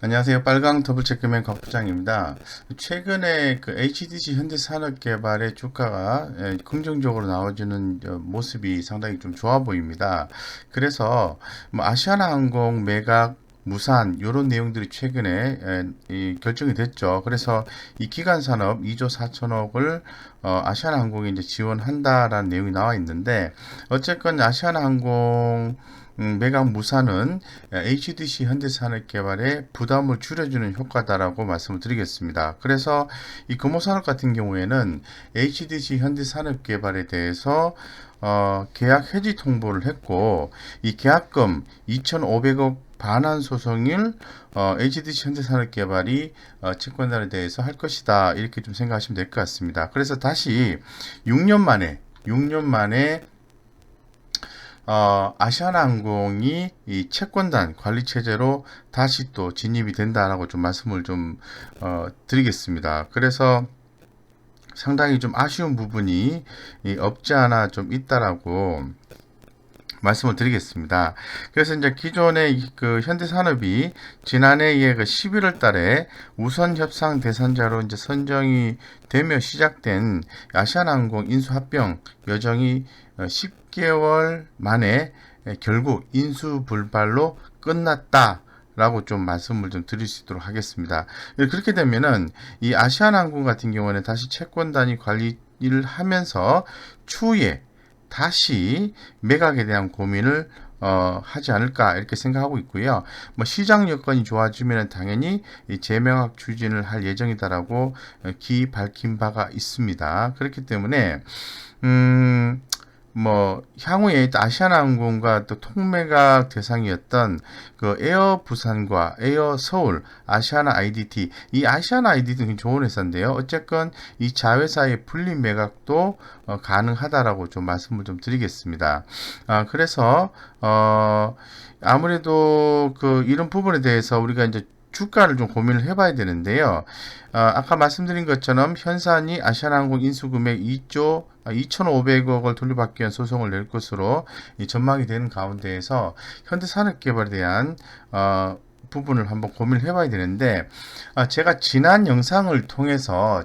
안녕하세요. 빨강 더블체크맨 곽 부장입니다. 최근에 그 HDC 현대산업개발의 주가가 긍정적으로 나와주는 모습이 상당히 좀 좋아 보입니다. 그래서 뭐 아시아나항공 매각 무산 이런 내용들이 최근에 결정이 됐죠. 그래서 이 기간산업 2조 4천억을 아시아나항공이 이제 지원한다라는 내용이 나와 있는데 어쨌건 아시아나항공 매각 무산은 HDC 현대산업개발의 부담을 줄여주는 효과다라고 말씀을 드리겠습니다. 그래서 이 금호산업 같은 경우에는 HDC 현대산업개발에 대해서 계약 해지 통보를 했고 이 계약금 2,500억 반환 소송을 HDC 현대산업개발이 채권단에 대해서 할 것이다 이렇게 좀 생각하시면 될 것 같습니다. 그래서 다시 6년 만에 아시아나항공이 이 채권단 관리 체제로 다시 또 진입이 된다라고 좀 말씀을 좀 드리겠습니다. 그래서 상당히 좀 아쉬운 부분이 없지 않아 좀 있다라고 말씀을 드리겠습니다. 그래서 이제 기존의 그 현대산업이 지난해에 그 11월 달에 우선 협상 대상자로 이제 선정이 되며 시작된 아시아나항공 인수합병 여정이 10개월 만에 결국 인수불발로 끝났다. 라고 좀 말씀을 좀 드릴 수 있도록 하겠습니다. 그렇게 되면은 이 아시아나항공 같은 경우는 다시 채권단위 관리를 하면서 추후에 다시 매각에 대한 고민을 하지 않을까 이렇게 생각하고 있고요. 뭐 시장 여건이 좋아지면 당연히 이 재매각 추진을 할 예정이다라고 밝힌 바가 있습니다. 그렇기 때문에 뭐 향후에 아시아나항공과 또 통매각 대상이었던 그 에어 부산과 에어 서울, 아시아나 IDT 이 아시아나 IDT는 좋은 회사인데요. 어쨌건 이 자회사의 분리 매각도 가능하다라고 좀 말씀을 좀 드리겠습니다. 그래서 아무래도 그 이런 부분에 대해서 우리가 이제 주가를 좀 고민을 해봐야 되는데요. 아까 말씀드린 것처럼 현산이 아시아나항공 인수금액 2조 2,500억을 돌려받기 위한 소송을 낼 것으로 전망이 되는 가운데에서 현대산업개발에 대한 부분을 한번 고민을 해봐야 되는데 제가 지난 영상을 통해서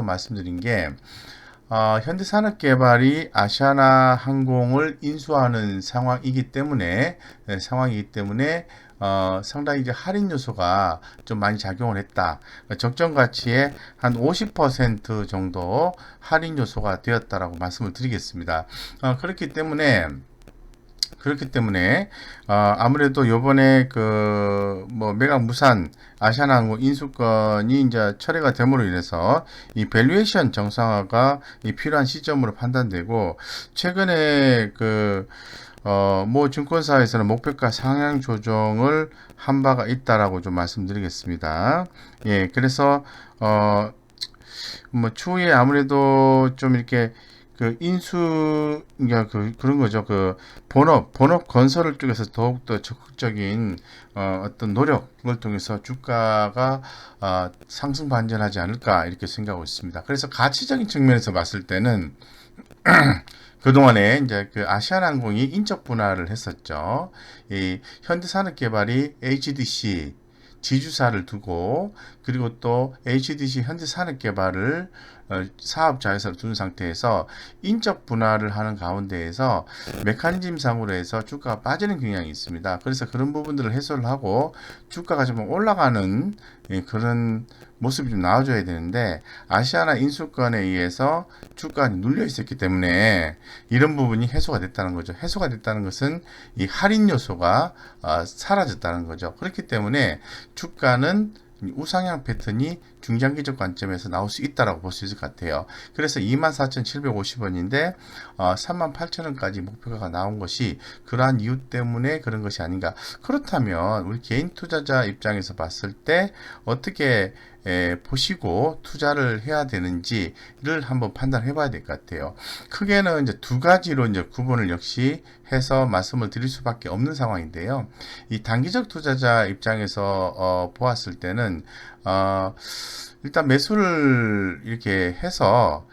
말씀드린 게 현대산업개발이 아시아나항공을 인수하는 상황이기 때문에 상당히 이제 할인 요소가 좀 많이 작용을 했다. 적정 가치의 한 50% 정도 할인 요소가 되었다라고 말씀을 드리겠습니다. 그렇기 때문에 아무래도 요번에 그 뭐 매각 무산 아시아나항공 인수권이 이제 철회가 됨으로 인해서 이 밸류에이션 정상화가 필요한 시점으로 판단되고 최근에 모 증권사에서는 목표가 상향 조정을 한 바가 있다라고 좀 말씀드리겠습니다. 예, 그래서 뭐 추후에 아무래도 좀 이렇게 그 인수 그런 거죠. 그 본업 건설을 쪽에서 더욱더 적극적인 어떤 노력을 통해서 주가가 상승 반전하지 않을까 이렇게 생각하고 있습니다. 그래서 가치적인 측면에서 봤을 때는 그동안에 이제 그 아시아나항공이 인적 분할을 했었죠. 이 현대산업개발이 HDC 지주사를 두고 그리고 또 HDC 현대산업개발을 사업 자회사로 둔 상태에서 인적 분할을 하는 가운데에서 메커니즘상으로 해서 주가가 빠지는 경향이 있습니다. 그래서 그런 부분들을 해소를 하고 주가가 좀 올라가는 그런 모습이 좀 나와줘야 되는데 아시아나 인수권에 의해서 주가가 눌려 있었기 때문에 이런 부분이 해소가 됐다는 거죠. 해소가 됐다는 것은 이 할인 요소가 사라졌다는 거죠. 그렇기 때문에 주가는 우상향 패턴이 중장기적 관점에서 나올 수 있다라고 볼 수 있을 것 같아요. 그래서 24,750원인데 38,000원까지 목표가가 나온 것이 그러한 이유 때문에 그런 것이 아닌가. 그렇다면 우리 개인 투자자 입장에서 봤을 때 어떻게 보시고 투자를 해야 되는지를 한번 판단해 봐야 될 것 같아요. 크게는 이제 두 가지로 이제 구분을 역시 해서 말씀을 드릴 수밖에 없는 상황인데요. 이 단기적 투자자 입장에서 보았을 때는 일단 매수를 이렇게 해서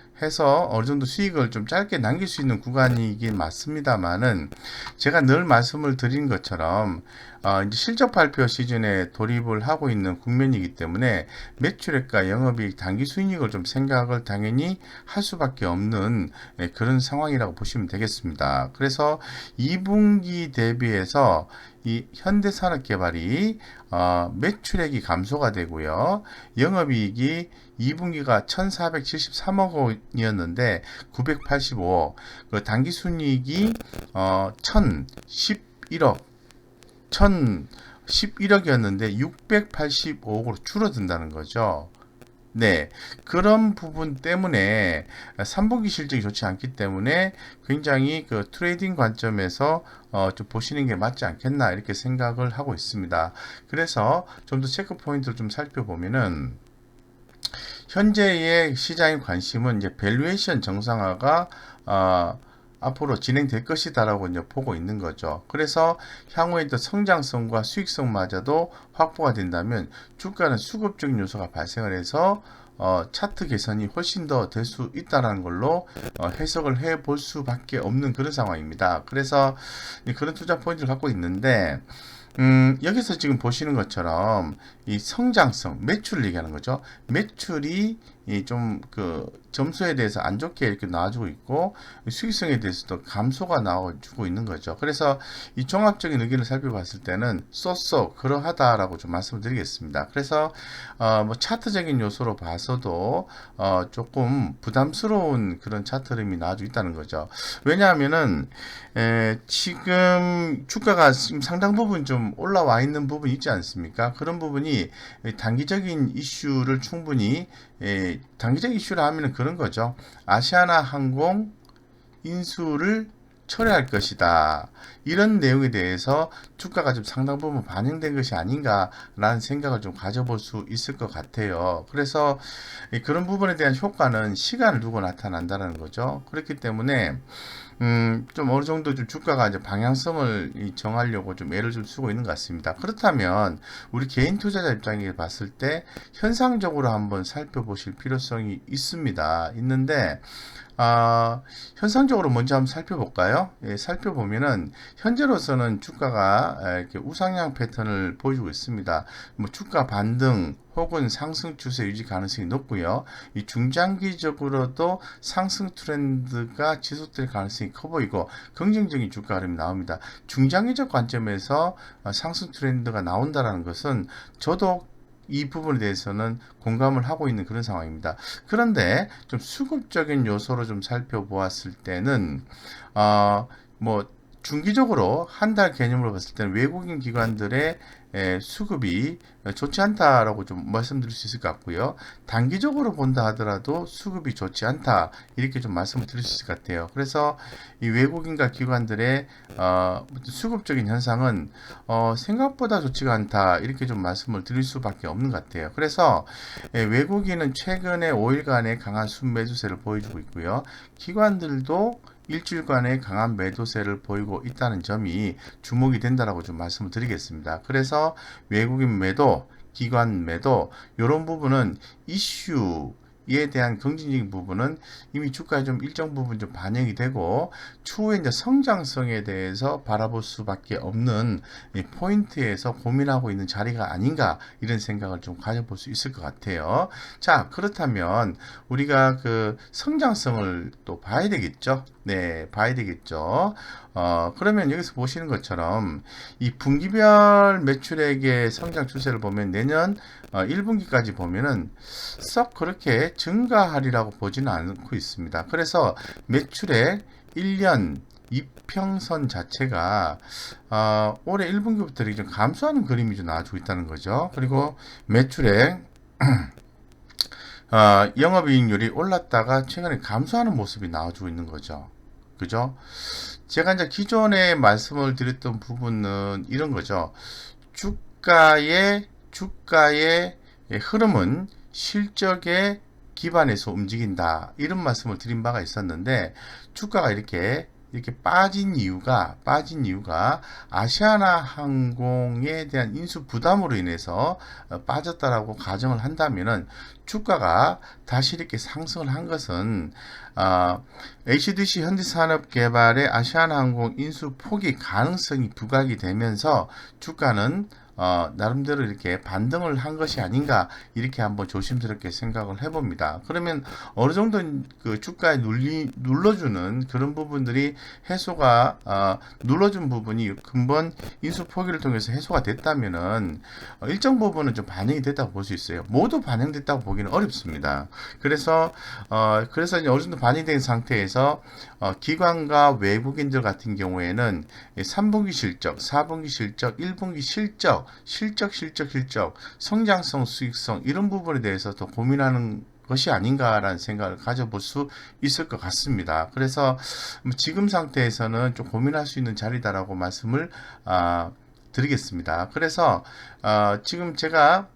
어느 정도 수익을 좀 짧게 남길 수 있는 구간이긴 맞습니다만은 제가 늘 말씀을 드린 것처럼 이제 실적 발표 시즌에 돌입을 하고 있는 국면이기 때문에 매출액과 영업이익, 당기 순이익을 좀 생각을 당연히 할 수밖에 없는 그런 상황이라고 보시면 되겠습니다. 그래서 2분기 대비해서 이 현대산업개발이 매출액이 감소가 되고요. 영업이익이 2분기가 1,473억 원이었는데 985억, 그 당기순이익이 1,011억 1,011억이었는데 685억으로 줄어든다는 거죠. 네, 그런 부분 때문에 3분기 실적이 좋지 않기 때문에 굉장히 그 트레이딩 관점에서 좀 보시는 게 맞지 않겠나 이렇게 생각을 하고 있습니다. 그래서 좀 더 체크 포인트를 좀 살펴보면은 현재의 시장의 관심은 이제 밸류에이션 정상화가 앞으로 진행될 것이다라고 이제 보고 있는 거죠. 그래서 향후에 또 성장성과 수익성마저도 확보가 된다면 주가는 수급적인 요소가 발생을 해서 차트 개선이 훨씬 더 될 수 있다는 걸로 해석을 해 볼 수밖에 없는 그런 상황입니다. 그래서 그런 투자 포인트를 갖고 있는데 여기서 지금 보시는 것처럼 이 성장성, 매출을 얘기하는 거죠. 매출이 좀 그 점수에 대해서 안 좋게 이렇게 나와주고 있고 수익성에 대해서도 감소가 나와주고 있는 거죠. 그래서 이 종합적인 의견을 살펴봤을 때는 쏘쏘 그러하다라고 좀 말씀을 드리겠습니다. 그래서 뭐 차트적인 요소로 봐서도 조금 부담스러운 그런 차트 흐름이 나와주고 있다는 거죠. 왜냐하면은 지금 주가가 지금 상당 부분 좀 올라와 있는 부분이 있지 않습니까? 그런 부분이 단기적인 이슈를 충분히 단기적 이슈라 하면은 그런 거죠. 아시아나 항공 인수를 철회할 것이다. 이런 내용에 대해서 주가가 좀 상당 부분 반영된 것이 아닌가라는 생각을 좀 가져볼 수 있을 것 같아요. 그래서 그런 부분에 대한 효과는 시간을 두고 나타난다는 거죠. 그렇기 때문에 좀 어느 정도 좀 주가가 이제 방향성을 정하려고 좀 애를 좀 쓰고 있는 것 같습니다. 그렇다면 우리 개인 투자자 입장에 봤을 때 현상적으로 한번 살펴보실 필요성이 있습니다. 있는데 현상적으로 먼저 한번 살펴볼까요? 예, 살펴보면은 현재로서는 주가가 이렇게 우상향 패턴을 보여주고 있습니다. 뭐 주가 반등 혹은 상승 추세 유지 가능성이 높고요. 이 중장기적으로도 상승 트렌드가 지속될 가능성이 커 보이고 긍정적인 주가 흐름이 나옵니다. 중장기적 관점에서 상승 트렌드가 나온다는 것은 저도 이 부분에 대해서는 공감을 하고 있는 그런 상황입니다. 그런데 좀 수급적인 요소로 좀 살펴보았을 때는 뭐 중기적으로 한 달 개념으로 봤을 때는 외국인 기관들의 수급이 좋지 않다라고 좀 말씀드릴 수 있을 것 같고요. 단기적으로 본다 하더라도 수급이 좋지 않다 이렇게 좀 말씀을 드릴 수 있을 것 같아요. 그래서 이 외국인과 기관들의 수급적인 현상은 생각보다 좋지가 않다 이렇게 좀 말씀을 드릴 수밖에 없는 것 같아요. 그래서 외국인은 최근에 5일간의 강한 순매수세를 보여주고 있고요. 기관들도 일주일간의 강한 매도세를 보이고 있다는 점이 주목이 된다라고 좀 말씀을 드리겠습니다. 그래서 외국인 매도, 기관 매도 이런 부분은 이슈에 대한 긍정적인 부분은 이미 주가에 좀 일정 부분 좀 반영이 되고 추후에 이제 성장성에 대해서 바라볼 수밖에 없는 이 포인트에서 고민하고 있는 자리가 아닌가 이런 생각을 좀 가져볼 수 있을 것 같아요. 자, 그렇다면 우리가 그 성장성을 또 봐야 되겠죠. 네, 봐야 되겠죠. 그러면 여기서 보시는 것처럼 이 분기별 매출액의 성장 추세를 보면 내년 1분기까지 보면은 썩 그렇게 증가하리라고 보지는 않고 있습니다. 그래서 매출액 1년 이평선 자체가 올해 1분기부터 이렇게 좀 감소하는 그림이 좀 나와주고 있다는 거죠. 그리고 매출액 영업이익률이 올랐다가 최근에 감소하는 모습이 나와주고 있는 거죠. 그죠? 제가 이제 기존에 말씀을 드렸던 부분은 이런 거죠. 주가의 흐름은 실적에 기반해서 움직인다. 이런 말씀을 드린 바가 있었는데, 주가가 이렇게 이렇게 빠진 이유가 아시아나 항공에 대한 인수 부담으로 인해서 빠졌다라고 가정을 한다면은 주가가 다시 이렇게 상승을 한 것은 HDC 현대산업개발의 아시아나항공 인수 포기 가능성이 부각이 되면서 주가는 나름대로 이렇게 반등을 한 것이 아닌가 이렇게 한번 조심스럽게 생각을 해봅니다. 그러면 어느 정도 그 주가에 눌러주는 그런 부분들이 해소가 눌러준 부분이 근본 인수 포기를 통해서 해소가 됐다면은 일정 부분은 좀 반영이 됐다고 볼 수 있어요. 모두 반영됐다고 보기는 어렵습니다. 그래서 이제 어느 정도 반영된 상태에서 기관과 외국인들 같은 경우에는 3분기 실적, 4분기 실적, 1분기 실적, 성장성, 수익성 이런 부분에 대해서 더 고민하는 것이 아닌가라는 생각을 가져볼 수 있을 것 같습니다. 그래서 지금 상태에서는 좀 고민할 수 있는 자리다라고 말씀을 드리겠습니다. 그래서 지금 제가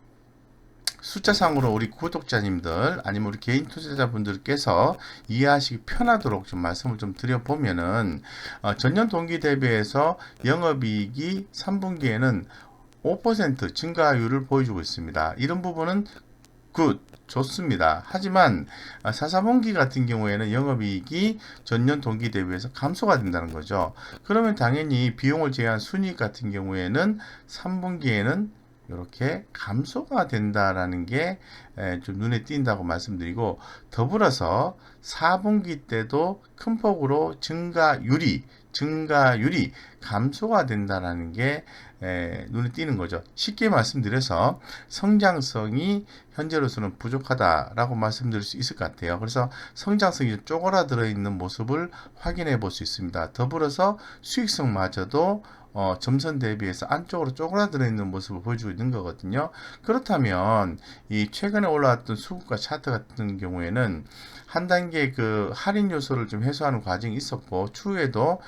숫자상으로 우리 구독자님들 아니면 우리 개인 투자자분들께서 이해하시기 편하도록 좀 말씀을 좀 드려보면은 전년 동기 대비해서 영업이익이 3분기에는 5% 증가율을 보여주고 있습니다. 이런 부분은 좋습니다. 하지만 4, 4분기 같은 경우에는 영업이익이 전년 동기 대비해서 감소가 된다는 거죠. 그러면 당연히 비용을 제외한 순이익 같은 경우에는 3분기에는 이렇게 감소가 된다라는 게 좀 눈에 띈다고 말씀드리고, 더불어서 4분기 때도 큰 폭으로 증가율이 감소가 된다라는 게 눈에 띄는 거죠. 쉽게 말씀드려서 성장성이 현재로서는 부족하다라고 말씀드릴 수 있을 것 같아요. 그래서 성장성이 쪼그라들어 있는 모습을 확인해 볼 수 있습니다. 더불어서 수익성마저도 점선 대비해서 안쪽으로 쪼그라들어 있는 모습을 보여주고 있는 거거든요. 그렇다면 이 최근에 올라왔던 수급과 차트 같은 경우에는 한 단계 그 할인 요소를 좀 해소하는 과정이 있었고, 추후에도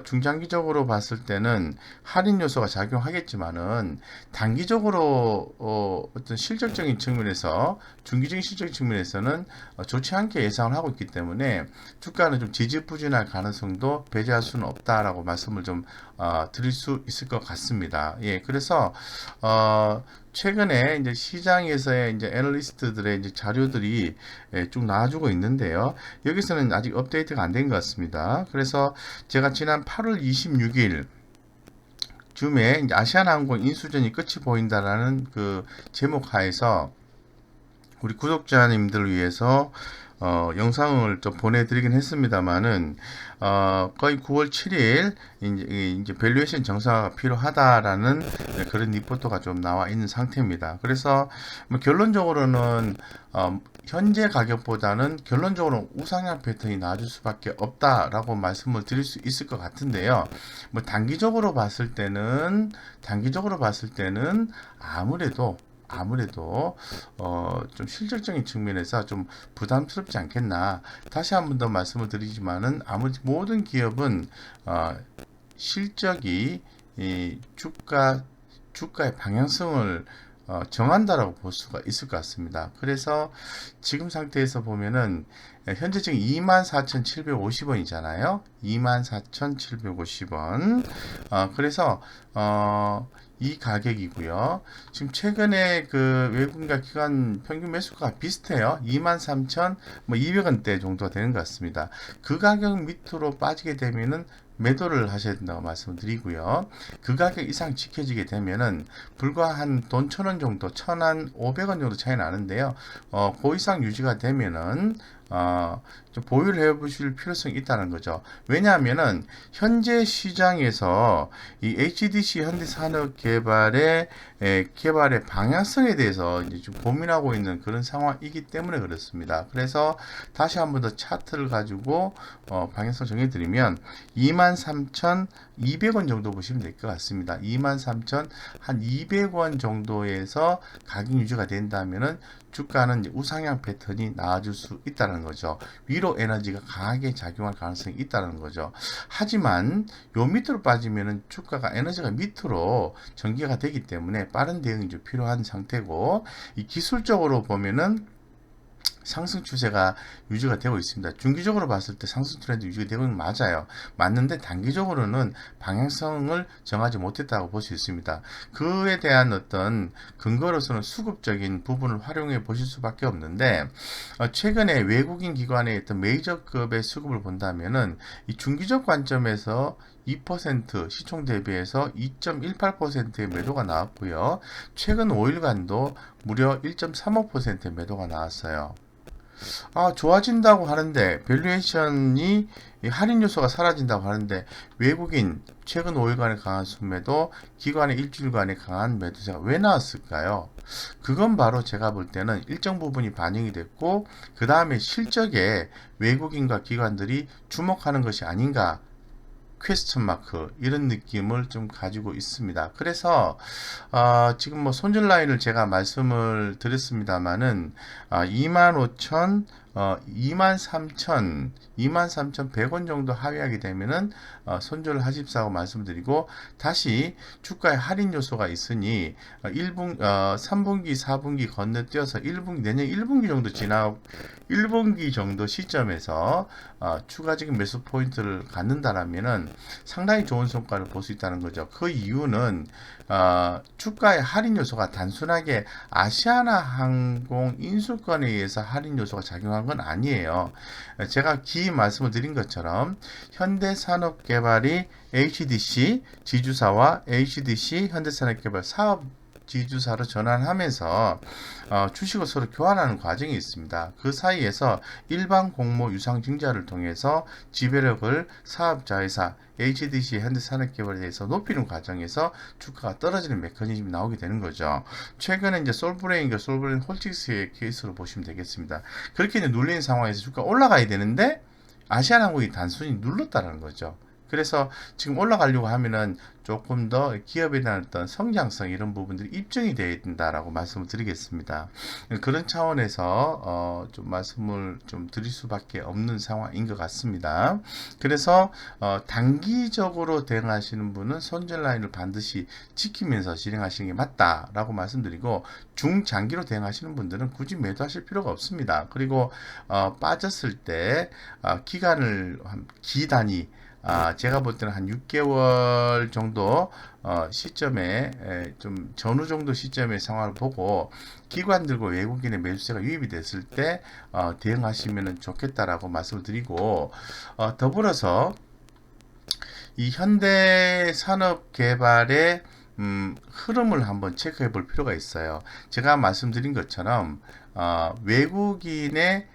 중장기적으로 봤을 때는 할인 요소가 작용하겠지만은 단기적으로 어떤 실질적인 측면에서, 중기적인 실질적인 측면에서는 좋지 않게 예상을 하고 있기 때문에 주가는 좀 지지부진할 가능성도 배제할 수는 없다라고 말씀을 좀 드릴 수 있을 것 같습니다. 예, 그래서 최근에 이제 시장에서의 이제 애널리스트들의 이제 자료들이 쭉 나와주고 있는데요. 여기서는 아직 업데이트가 안 된 것 같습니다. 그래서 제가 지난 8월 26일 줌에 아시아나항공 인수전이 끝이 보인다라는 그 제목 하에서 우리 구독자님들을 위해서 영상을 좀 보내드리긴 했습니다만은 거의 9월 7일 이제 밸류에이션 정상화가 필요하다라는 그런 리포트가 좀 나와 있는 상태입니다. 그래서 뭐 결론적으로는 현재 가격보다는 결론적으로 우상향 패턴이 나와줄 수밖에 없다라고 말씀을 드릴 수 있을 것 같은데요. 뭐 단기적으로 봤을 때는 아무래도 좀 실질적인 측면에서 좀 부담스럽지 않겠나. 다시 한 번 더 말씀을 드리지만은 아무리 모든 기업은 실적이 이 주가의 방향성을 정한다라고 볼 수가 있을 것 같습니다. 그래서 지금 상태에서 보면은 현재 지금 24,750원이잖아요. 24,750원. 그래서 이 가격이고요. 지금 최근에 그 외국인과 기관 평균 매수가 비슷해요. 23,200원대 정도가 되는 것 같습니다. 그 가격 밑으로 빠지게 되면은 매도를 하셔야 된다고 말씀드리고요. 그 가격 이상 지켜지게 되면은 불과 한 돈 1,000원 정도, 1,500원 정도 차이 나는데요. 그 이상 유지가 되면은 좀 보유를 해 보실 필요성이 있다는 거죠. 왜냐하면은 현재 시장에서 이 HDC 현대산업개발의 개발의 방향성에 대해서 이제 좀 고민하고 있는 그런 상황이기 때문에 그렇습니다. 그래서 다시 한 번 더 차트를 가지고 방향성 정해드리면 23,200원 정도 보시면 될 것 같습니다. 23,200원 정도에서 가격 유지가 된다면은 주가는 이제 우상향 패턴이 나와줄 수 있다는 거죠. 위로 에너지가 강하게 작용할 가능성이 있다는 거죠. 하지만 요 밑으로 빠지면은 주가가 에너지가 밑으로 전개가 되기 때문에 빠른 대응이 좀 필요한 상태고, 이 기술적으로 보면은 상승 추세가 유지가 되고 있습니다. 중기적으로 봤을 때 상승 트렌드 유지가 되고 있는 맞아요. 맞는데 단기적으로는 방향성을 정하지 못했다고 볼 수 있습니다. 그에 대한 어떤 근거로서는 수급적인 부분을 활용해 보실 수밖에 없는데 최근에 외국인 기관의 어떤 메이저급의 수급을 본다면은 이 중기적 관점에서 2% 시총 대비해서 2.18%의 매도가 나왔고요. 최근 5일간도 무려 1.35%의 매도가 나왔어요. 좋아진다고 하는데 밸류에이션이 할인 요소가 사라진다고 하는데 외국인 최근 5일간의 강한 순매도 기관의 일주일간의 강한 매도세가 왜 나왔을까요? 그건 바로 제가 볼 때는 일정 부분이 반영이 됐고 그 다음에 실적에 외국인과 기관들이 주목하는 것이 아닌가 퀘스천 마크 이런 느낌을 좀 가지고 있습니다. 그래서 지금 뭐 손절 라인을 제가 말씀을 드렸습니다만은 25,000 23,000 23,100원 정도 하회하게 되면은 손절을 하십사고 말씀드리고 다시 주가에 할인 요소가 있으니 3분기 4분기 건너뛰어서 1분기 내년 1분기 정도 지나 1분기 정도 시점에서 추가적인 매수 포인트를 갖는다라면은 상당히 좋은 성과를 볼 수 있다는 거죠. 그 이유는 주가의 할인 요소가 단순하게 아시아나항공 인수권에 의해서 할인 요소가 작용한 건 아니에요. 제가 말씀을 드린 것처럼 현대산업개발이 HDC 지주사와 HDC 현대산업개발 사업 지주사로 전환하면서 주식을 서로 교환하는 과정이 있습니다. 그 사이에서 일반 공모 유상 증자를 통해서 지배력을 사업자회사 HDC 현대산업개발에 대해서 높이는 과정에서 주가가 떨어지는 메커니즘이 나오게 되는 거죠. 최근에 이제 솔브레인과 솔브레인 홀틱스의 케이스로 보시면 되겠습니다. 그렇게 이제 눌리는 상황에서 주가가 올라가야 되는데 아시아나항공이 단순히 눌렀다는 거죠. 그래서 지금 올라가려고 하면은 조금 더 기업에 대한 어떤 성장성 이런 부분들이 입증이 되어야 된다라고 말씀을 드리겠습니다. 그런 차원에서 좀 말씀을 좀 드릴 수밖에 없는 상황인 것 같습니다. 그래서 단기적으로 대응하시는 분은 손절 라인을 반드시 지키면서 진행하시는 게 맞다라고 말씀드리고 중장기로 대응하시는 분들은 굳이 매도하실 필요가 없습니다. 그리고 빠졌을 때 기간을 기단위 제가 볼 때는 한 6개월 정도 시점에 좀 전후 정도 시점의 상황을 보고 기관들과 외국인의 매수세가 유입이 됐을 때 대응하시면 좋겠다라고 말씀을 드리고 더불어서 이 현대산업개발의 흐름을 한번 체크해 볼 필요가 있어요. 제가 말씀드린 것처럼 외국인의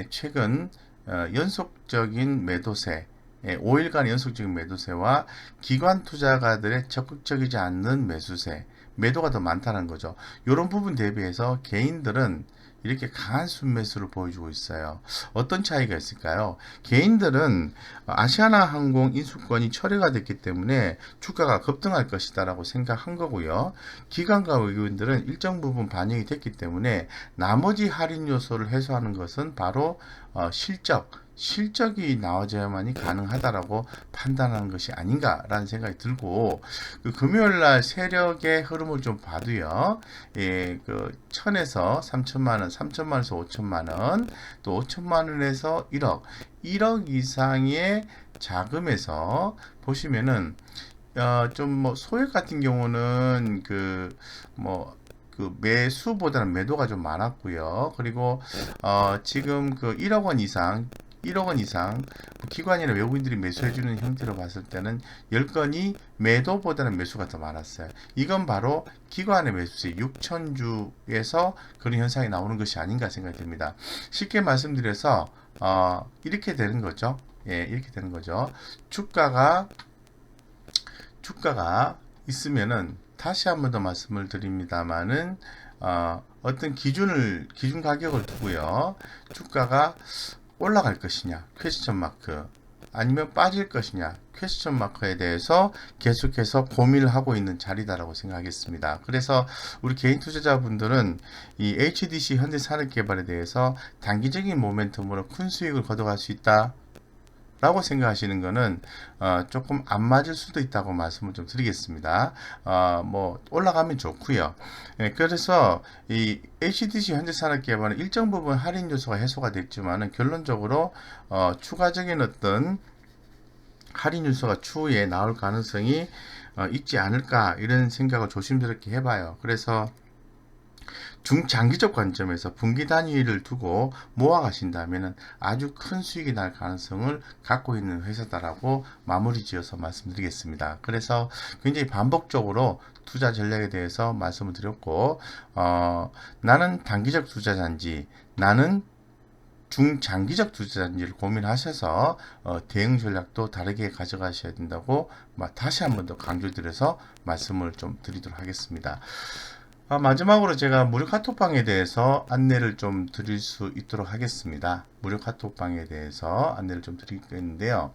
최근 연속적인 매도세 5일간 연속적인 매도세와 기관 투자가들의 적극적이지 않는 매수세, 매도가 더 많다는 거죠. 이런 부분 대비해서 개인들은 이렇게 강한 순매수를 보여주고 있어요. 어떤 차이가 있을까요? 개인들은 아시아나항공 인수권이 철회가 됐기 때문에 주가가 급등할 것이다 라고 생각한 거고요. 기관과 외국인들은 일정 부분 반영이 됐기 때문에 나머지 할인 요소를 해소하는 것은 바로 실적이 나와줘야만이 가능하다라고 판단하는 것이 아닌가라는 생각이 들고 그 금요일날 세력의 흐름을 좀 봐도요. 그 1000에서 3000만원, 3000만원에서 5천만원, 또 5천만원에서 1억 이상의 자금에서 보시면은 좀 뭐 소액 같은 경우는 그 매수보다는 매도가 좀 많았고요. 그리고 지금 그 1억 원 이상 기관이나 외국인들이 매수해주는 형태로 봤을 때는 10건이 매도보다는 매수가 더 많았어요. 이건 바로 기관의 매수세 6천주에서 그런 현상이 나오는 것이 아닌가 생각이 듭니다. 쉽게 말씀드려서 이렇게 되는 거죠. 이렇게 되는 거죠. 주가가 있으면은 다시 한 번 더 말씀을 드립니다만은 어떤 기준 가격을 두고요. 주가가 올라갈 것이냐 퀘스천 마크 아니면 빠질 것이냐 퀘스천 마크에 대해서 계속해서 고민을 하고 있는 자리다라고 생각하겠습니다. 그래서 우리 개인 투자자분들은 이 HDC 현대산업개발에 대해서 단기적인 모멘텀으로 큰 수익을 거둬갈 수 있다. 라고 생각하시는 거는 조금 안 맞을 수도 있다고 말씀을 좀 드리겠습니다. 뭐 올라가면 좋고요. 예, 그래서 이 HDC 현대산업개발은 일정 부분 할인 요소가 해소가 됐지만은 결론적으로 추가적인 어떤 할인 요소가 추후에 나올 가능성이 있지 않을까 이런 생각을 조심스럽게 해봐요. 그래서 중장기적 관점에서 분기 단위를 두고 모아가신다면 아주 큰 수익이 날 가능성을 갖고 있는 회사다라고 마무리 지어서 말씀드리겠습니다. 그래서 굉장히 반복적으로 투자 전략에 대해서 말씀을 드렸고, 나는 단기적 투자자인지, 나는 중장기적 투자자인지를 고민하셔서 대응 전략도 다르게 가져가셔야 된다고 다시 한번 더 강조드려서 말씀을 좀 드리도록 하겠습니다. 마지막으로 제가 무료 카톡방에 대해서 안내를 좀 드릴 수 있도록 하겠습니다. 무료 카톡방에 대해서 안내를 좀 드리겠는데요.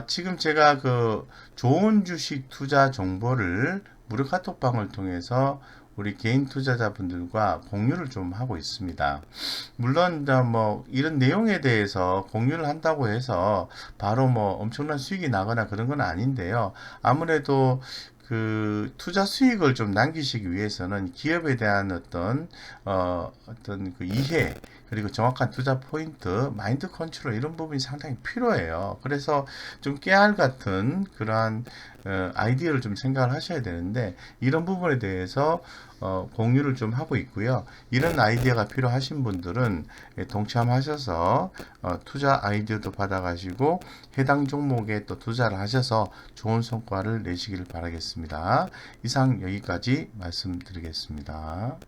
지금 제가 그 좋은 주식 투자 정보를 무료 카톡방을 통해서 우리 개인 투자자분들과 공유를 좀 하고 있습니다. 물론 뭐 이런 내용에 대해서 공유를 한다고 해서 바로 뭐 엄청난 수익이 나거나 그런 건 아닌데요. 아무래도 그 투자 수익을 좀 남기시기 위해서는 기업에 대한 어떤 그 이해 그리고 정확한 투자 포인트, 마인드 컨트롤 이런 부분이 상당히 필요해요. 그래서 좀 깨알 같은 그러한 아이디어를 좀 생각을 하셔야 되는데 이런 부분에 대해서 공유를 좀 하고 있고요. 이런 아이디어가 필요하신 분들은 동참하셔서 투자 아이디어도 받아가시고 해당 종목에 또 투자를 하셔서 좋은 성과를 내시기를 바라겠습니다. 이상 여기까지 말씀드리겠습니다.